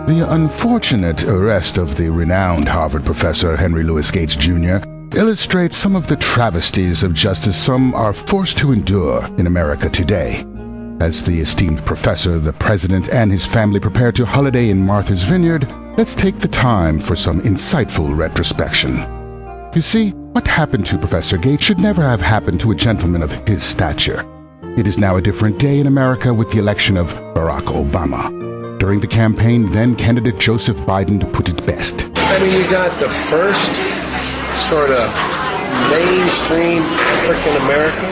The unfortunate arrest of the renowned Harvard professor Henry Louis Gates Jr. illustrates some of the travesties of justice some are forced to endure in America today. As the esteemed professor, the president, and his family prepare to holiday in Martha's Vineyard, let's take the time for some insightful retrospection. You see, what happened to Professor Gates should never have happened to a gentleman of his stature. It is now a different day in America with the election of Barack Obama. During the campaign, then-candidate Joseph Biden put it best. I mean, you got the first sort of mainstream African-American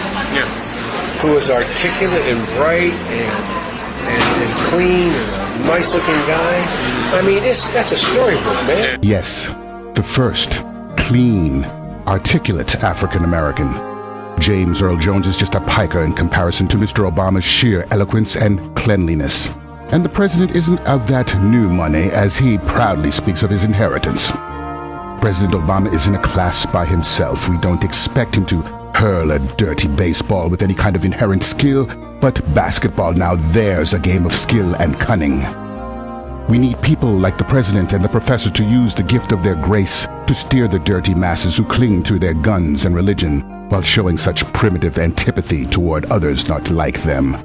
who is articulate and bright and clean and a nice-looking guy. I mean, that's a storybook, man. Yes, the first clean, articulate African-American. James Earl Jones is just a piker in comparison to Mr. Obama's sheer eloquence and cleanliness. And the president isn't of that new money, as he proudly speaks of his inheritance. President Obama is in a class by himself. We don't expect him to hurl a dirty baseball with any kind of inherent skill, but basketball, now there's a game of skill and cunning. We need people like the president and the professor to use the gift of their grace to steer the dirty masses who cling to their guns and religion while showing such primitive antipathy toward others not like them.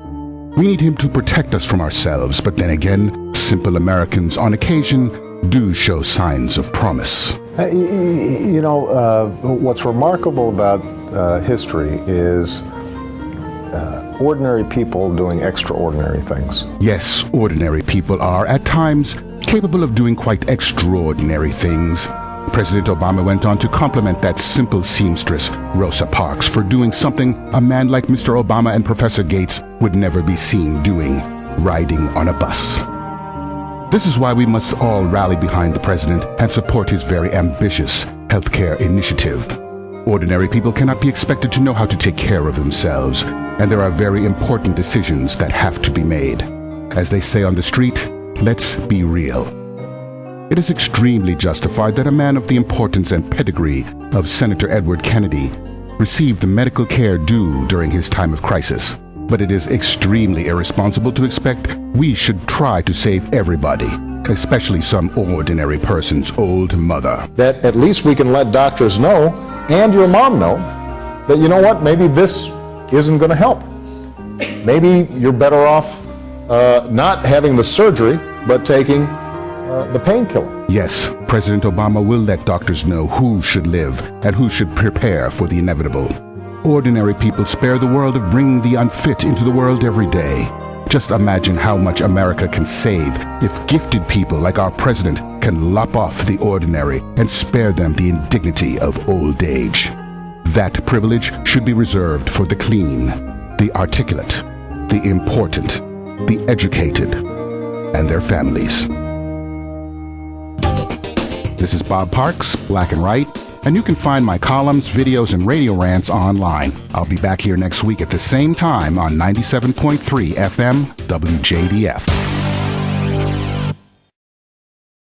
We need him to protect us from ourselves, but then again, simple Americans on occasion do show signs of promise. What's remarkable about history is ordinary people doing extraordinary things. Yes, ordinary people are, at times, capable of doing quite extraordinary things. President Obama went on to compliment that simple seamstress, Rosa Parks, for doing something a man like Mr. Obama and Professor Gates would never be seen doing, riding on a bus. This is why we must all rally behind the president and support his very ambitious healthcare initiative. Ordinary people cannot be expected to know how to take care of themselves, and there are very important decisions that have to be made. As they say on the street, let's be real. It is extremely justified that a man of the importance and pedigree of Senator Edward Kennedy received the medical care due during his time of crisis. But it is extremely irresponsible to expect we should try to save everybody, especially some ordinary person's old mother. That at least we can let doctors know, and your mom know, that you know what, maybe this isn't going to help. Maybe you're better off not having the surgery, but taking the painkiller. Yes, President Obama will let doctors know who should live and who should prepare for the inevitable. Ordinary people spare the world of bringing the unfit into the world every day. Just imagine how much America can save if gifted people like our president can lop off the ordinary and spare them the indignity of old age. That privilege should be reserved for the clean, the articulate, the important, the educated, and their families. This is Bob Parks, Black and White, and you can find my columns, videos, and radio rants online. I'll be back here next week at the same time on 97.3 FM WJDF.